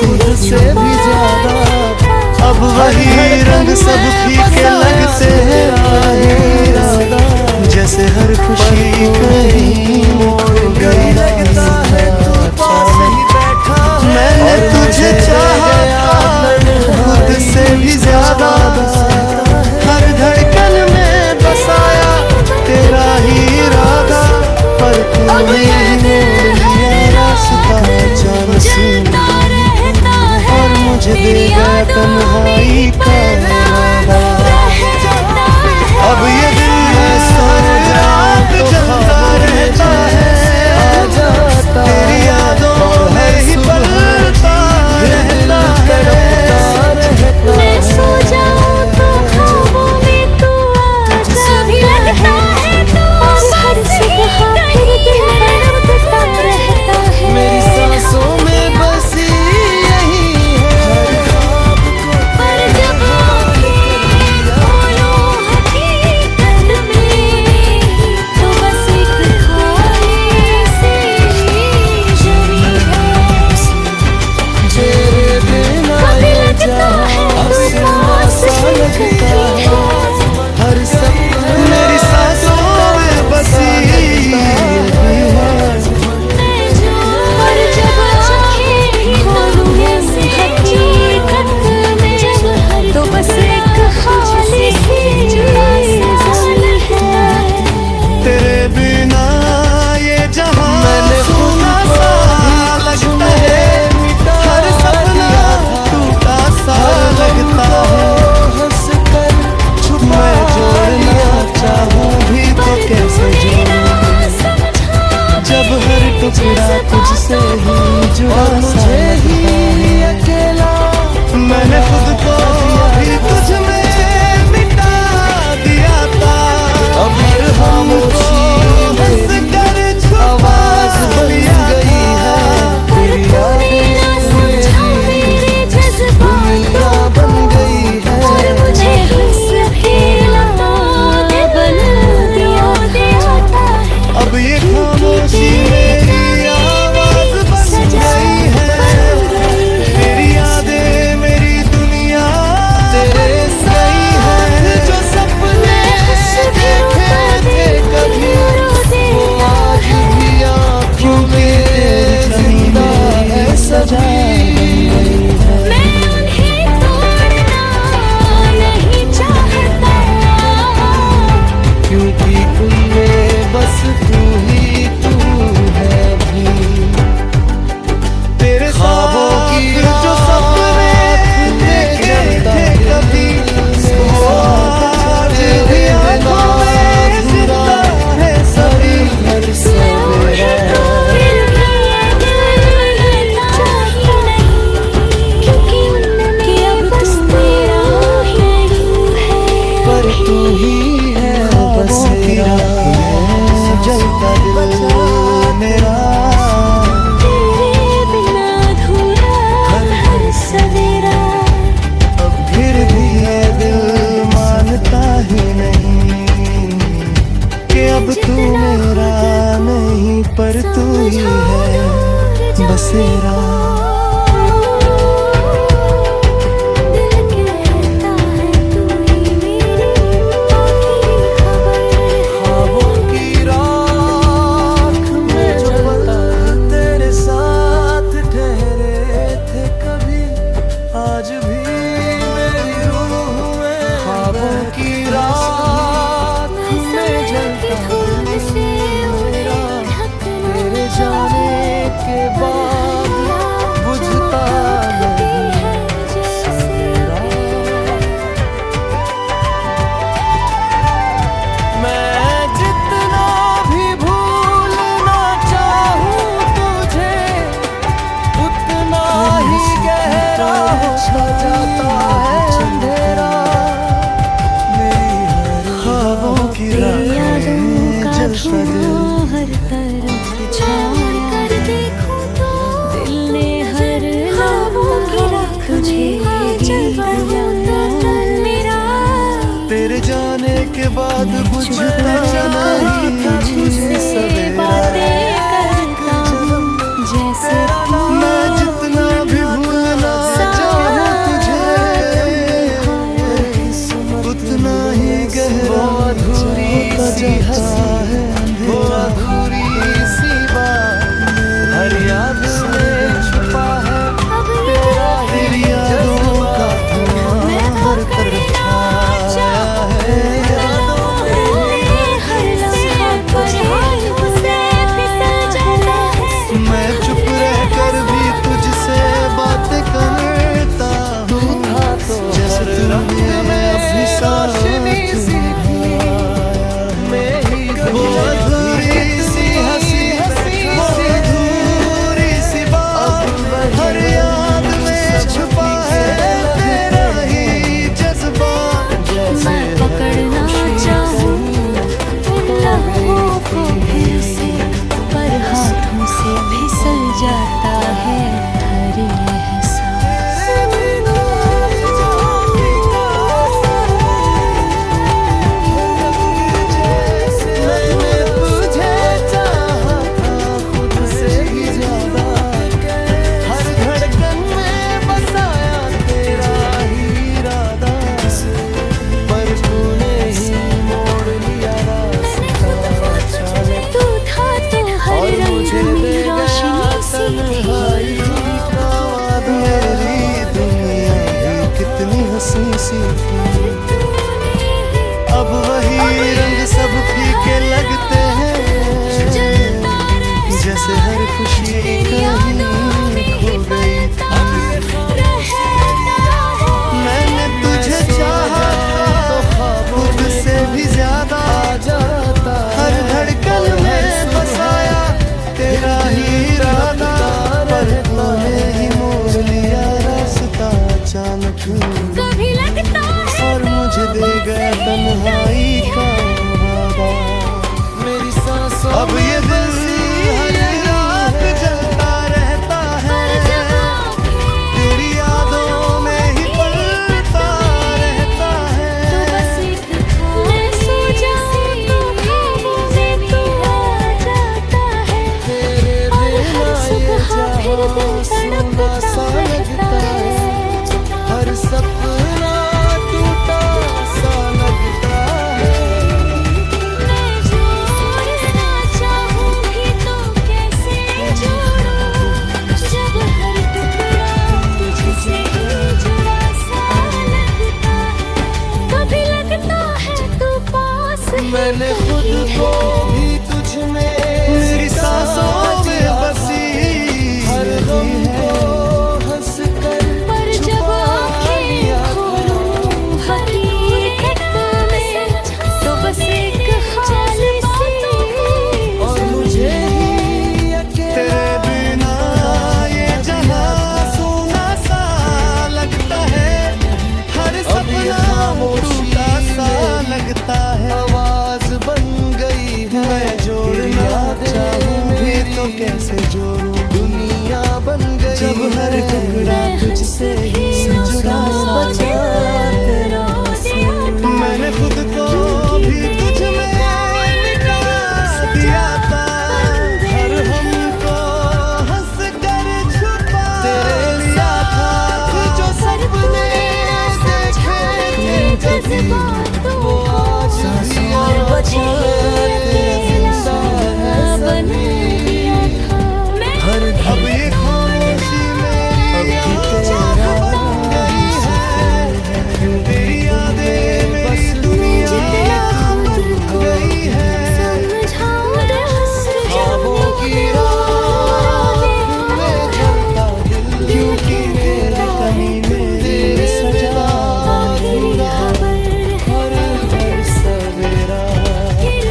खुद से भी ज्यादा। अब वही रंग सब फीके लगते हैं इरादा, जैसे हर खुशी कहीं मोड़ गई लगता है। तू पास ही बैठा, मैंने तुझे चाहा खुद से भी ज्यादा। हर धड़कन में बसाया तेरा ही इरादा, पर तूने ही रास्ता जान से, और मुझे दे गया तन्हाई का वादा। अब ये दिल रात जलता रहता है, तेरी यादों में ही पलता रहता है। मैं सो जाऊं तो ख्वाबों में तू आजा, भी लगता है तो हर सुबह फिर दिल धड़कता रहता है। मेरी सांसों में बसी यही है हर ख्वाब को, पर जब आँखें खोलूं हकीकत में, तो बस एक खाली सी जमी है। तेरे बिना कभी ये लगता है जहां तू पास सा लगता है। हर सपना मेरी सांसों में बसी यही है। पर जब आँखें खोलूं हकीकत में, तो बस एक खाली सी जमी है। तेरे बिना ये जहां सुना सा लगता है। हर सपना टूटा सा लगता है। हंस कर मैं जोड़ना चाहूं भी तो कैसे जोड़ूं, जब हर टुकड़ा तुझसे ही जुड़ा सा लगता है। अकेला मैंने खुद को भी तुझ में मिटा दिया था। अब हर खामोशी हंस कर आवाज बन गई है। तेरी यादें मेरी दुनिया बन गई है। मुझे हंस खेला बन दिया है। अब ये खामोशी मेरी आवाज बन गई है। तेरी यादें मेरी दुनिया तेरे सही है। जो सपने देखे थे कभी, वो आज भी आँखों में जिंदा है, सजाई गई है। मैं उन्हें तोड़ना नहीं चाहता, क्योंकि उनमें बस तू ही तू है भी। तेरे ख्वाबों की जो सपने देखे थे कभी, वो आज भी आँखों में जिंदा है सभी। हर सवेरा फिर भी ये दिल चाहता नहीं, क्योंकि उनकी अब तू मेरा नहीं है। पर तू ही है बसेरा, जलता दिल मेरा। तेरे बिना अधूरा हर सवेरा। अब फिर भी ये दिल मानता ही नहीं कि अब तू मेरा नहीं, पर तू ही है बसेरा। दिल कहता है तू ही मेरी आखिरी खबर। ख्वाबों की राख में जलता तेरे साथ ठहरे थे कभी, आज भी मेरी रूह में। ख्वाबों की राख में जलता मेरा, तेरे जाने के बाद बुझता नहीं तेरा। मैं जितना भी भूलना चाहूं तुझे, उतना ही गहरा हो जाता है अंधेरा। मेरी हर ख्वाबों की राख में जलता दिल। हर तरफ छाया कर देखूं तो दिल ने हर लम्हा तुझे मेरा। तेरे जाने के बाद बुझता नहीं तुझसे सवेरा। बातें करता हूँ जैसे मैं जितना भी भूलना हंसी सी थी, अब वही रंग सब फीके लगते हैं, जैसे हर खुशी कहीं खो गई। मैंने तुझे चाहा खुद से भी ज्यादा, हर धड़कन में बसाया तेरा ही इरादा, पर तूने ही मोड़ लिया रास्ता अचानक, कभी लगता है और मुझे दे गया तन्हाई का वादा। मेरी सांसों अब ये दिल हर रात जलता रहता है, तेरी यादों में ही पलता रहता है। मैं सो जाऊं तो ख्वाबों में तू आ जाता है, और हर सुबह फिर दिल तड़पता रहता है। हर सपना टूटा सा लगता है, मैं जोड़ना चाहूं भी तो कैसे जोड़ूं, जब हर टुकड़ा तुझसे ही जुड़ा सा लगता है। कभी लगता है तू पास ही मैंने नहीं खुद है, को भी तुझ में मेरी सांसों में बसी, हर गम को हंस कर पर जब आँखें खोलूं हकीकत में, तो बस एक खाली सी और मुझे ही तेरे बिना ये जहां सोना सा लगता है, हर सपना टूटा सा लगता है। आवाज बन गई है, मैं जोड़ना चाहूं भी तो कैसे जोड़ूं, दुनिया बन गई जब हर टुकड़ा तुझसे ही जुड़ा सा तेरा असर। मैंने खुद को भी तुझ में मिटा दिया था, हर हमको हंस कर छुपा लिया था, जो सपने देखे थे कभी वो आज भी और बचा जिंदा है बन गया था। मैं अब ये खामोशी मेरी तेरा बन गई है, तेरी यादें मेरी दुनिया बन गई है। समझाऊं दे हंस ख्वाबों की रात में जलता दिल, क्योंकि तेरा कहीं मेरे सजा आखिरी खबर हर हर सवेरा। फिर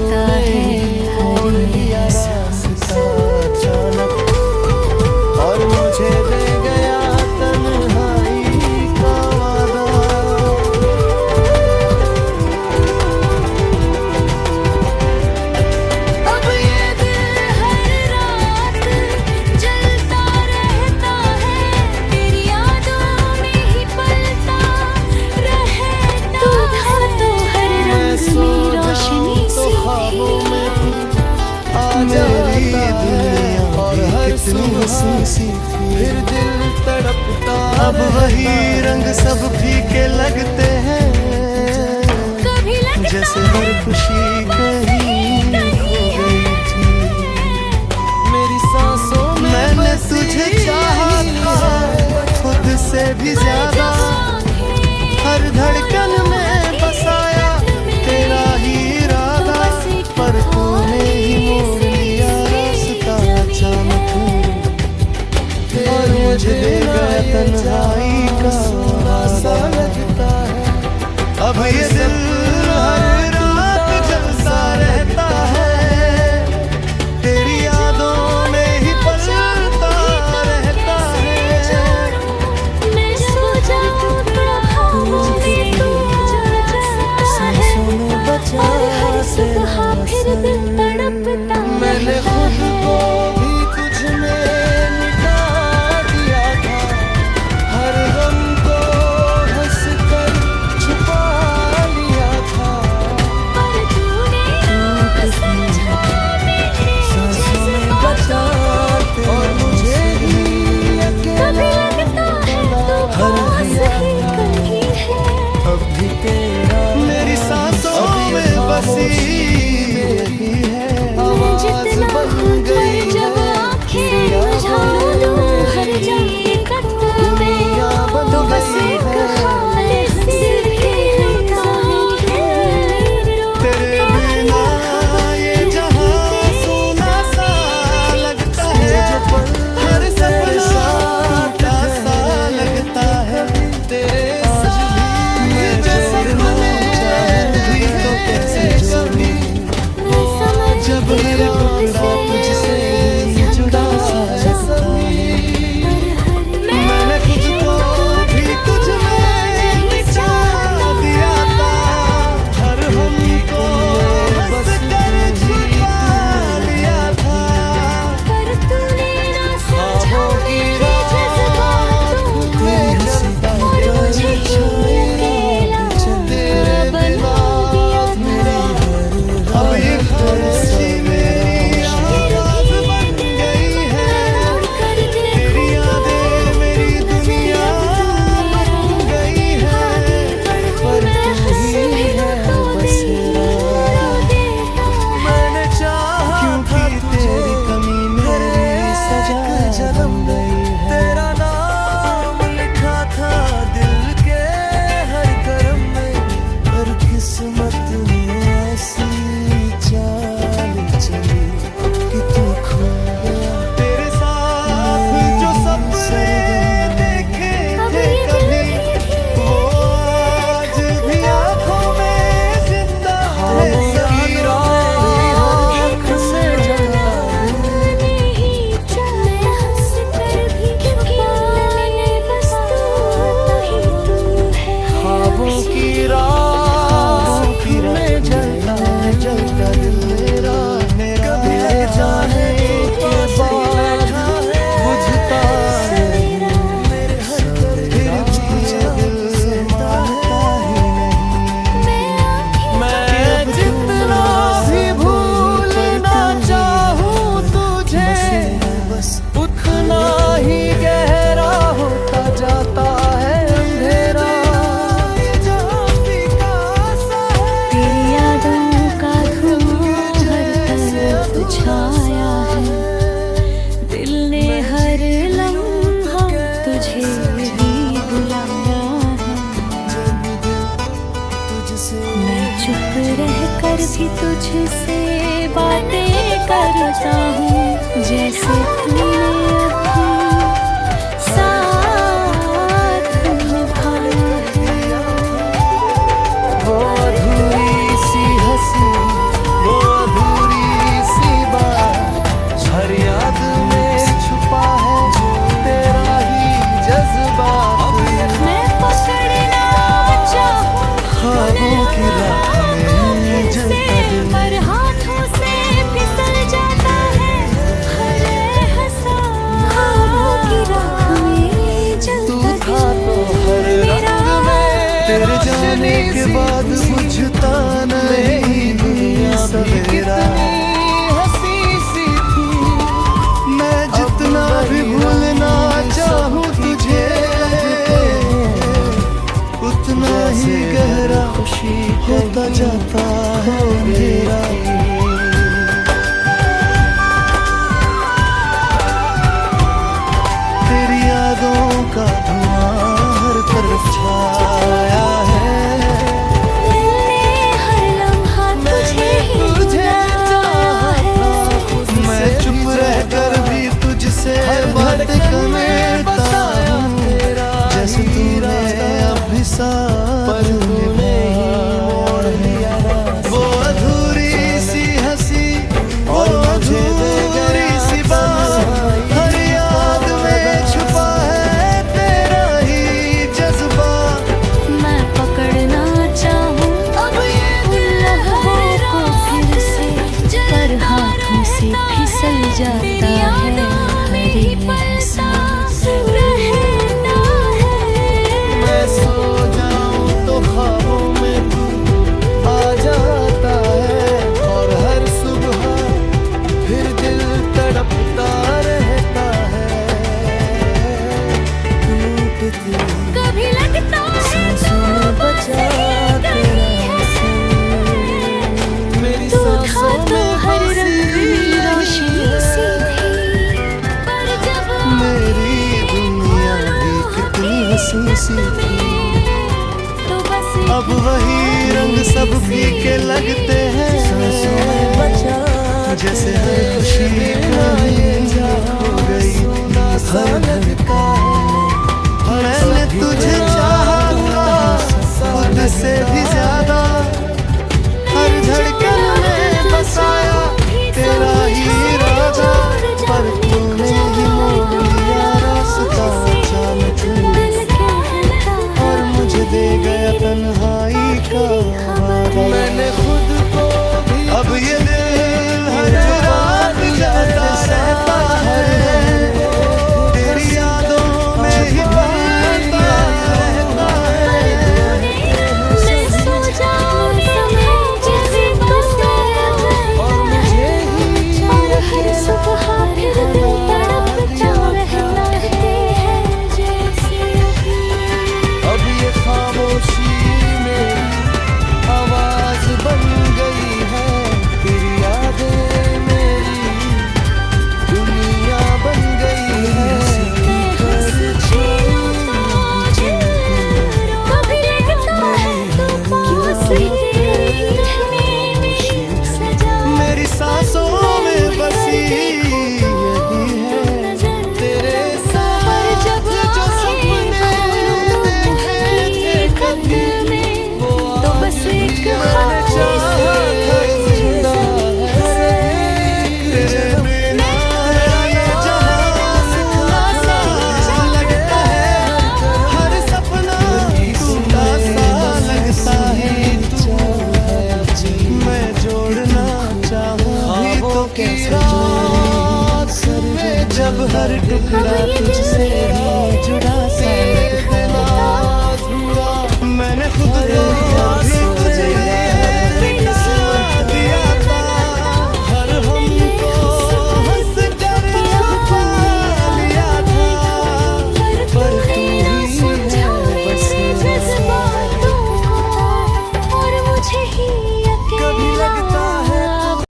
जाता है हर लिया रास्ता अचानक और मुझे दे गया तन्हाई का वादा। अब ये दिल हर रात जलता रहता है, तेरी यादों में ही पलता रहता। तू था तो हर रंग में रोशनी तो सी ख्वाबों थी। में आ मेरी दुनिया और हर सुबह सी फिर दिल तड़पता। अब वही रंग सब फीके लगते हैं, कभी लगता जैसे हर खुशी कहीं खो गई थी। मेरी सांसों में मैंने तुझे चाहा था खुद से भी ज्यादा, हर धड़कन में बसाया तेरा ही इरादा। पर तूने ही मोड़ लिया रास्ता अचानक और मुझे दे गया तन्हाई का वादा। लगता है अब ये दिल हर रात जलता रहता है, तेरी यादों में ही पलता रहता है। मैं सो जाऊं तो ख्वाबों में तू आ जाता है, और हर सुबह फिर दिल तड़पता मैंने खुद को भी तुझ में मिटा दिया था, हर गम को हंस कर छुपा लिया था। पर तूने ना समझा मेरे जज्बातों और मुझे ही कभी लगता है तू पास ही कहीं है। अब भी तेरा मेरी सांसों में बसी मेरी है मैं आवाज जितना बन हूँ गई जब है। आँखें बुझा लूं हर जाए कत्ल में, तो बस एक हाल सिर के तेरे बिना ये जहां सोना सा लगता है, हर सपना टूटा सा लगता है। तेरे साथ जो सपने भी तो कैसे कभी जब मेरा प्यार तुझसे जुड़ा है सभी। मैंने खुद को भी तुझ में मिटा दिया था, हर हमको बस कर छुपा लिया था। पर तूने ना समझा ख्वाबों की मेरे जज्बातों में जलता और मुझे अकेला तेरे बना दिया मेरा अब ये खामोशी मेरी आवाज बन गई है। और कर दे तेरी यादें मेरी दुनिया बन गई है। पर तू ही है बसेरा, मैंने चाहा था तेरी कमी मेरी सजा जन्म गई है। तेरा नाम लिखा था दिल के हर कर्म में, पर किस्मत ने ऐसी चाल चली कि तू खो गया। तेरे साथ जो सपने देखे थे कभी, वो आज भी आंखों में जिंदा है सभी। आँख से जलता नहीं चले हंस कर भी पाने बस तू ही तू है। ख्वाबों की रात में जलता जलता दिल मेरा कभी लग जाने के बाद बुझता नहीं। मेरे हर फिर भी ये दिल मानता ही नहीं। मैं जितना भी भूलना चाहूँ तुझे, उतना ही गहरा होता जाता है अंधेरा। तेरी यादों का धुआं हर तरफ छाया है, दिल ने हर लम्हा तुझे ही बुलाया है। मैं चुप रह कर भी तुझसे बातें करता हूँ, जैसे तूने अभी साथ निभाया है। वो अधूरी सी हंसी, वो होता है अंधेरा। तेरी यादों का धुआं हर तरफ छाया है। हर लम्हा तुझे ही चाहा है। मैं चुप रहकर भी तुझसे बात करता हूँ। जैसे तूने अभी साथ निभाया है। वो अधूरी सी हंसी और अधूरी सी बात हर याद में छुपा है तेरा ही जज्बा। मैं पकड़ना चाहूँ अब ये लम्हों को फिर से, पर हाथों से फिसल जाता है हर एहसास रहता है। मैं सो जाऊं तो ख्वाबों में तू आ जाता है और हर सुबह फिर दिल तड़पता रहता है। टूटती कभी लगता है सांसों बचा मेरी तू था सांसों तो में हर बसी रंग रोशनी सी थी, पर जब मेरी दुनिया भी कितनी हंसी सी थी। तो बस अब वही रंग सब फीके लगते हैं। जैसे हर खुशी हो गई हर लगता है। मैंने तुझे चाहा था खुद से भी ज्यादा। हर धड़कन में बसाया तेरा ही इरादा। पर तूने ही मोड़ लिया रास्ता अचानक और मुझे दे गया तन्हाई का वादा। मैंने खुद को भी अब ये दिल हर रात जाता रहता है। तेरी यादों में ही पलता रहता है। मैं सो जाऊं समय जैसे और मुझे ही हर सुबह फिर दिल तड़पता रहता है जैसे अब ये खामोशी में आवाज बन गई है। तेरी यादें मेरी दुनिया बन गई है। मेरी सांसों में बसी यही है तेरे साथ जो सपने देखे थे कभी वो तो बस एक मैंने चाहा था जिंदा है। तेरे बिना ये जहां सुना सा लगता है। हर सपना टूटा सा लगता है। मैं जोड़ना चाहूँ भी तो की रात में जब हर टुकड़ा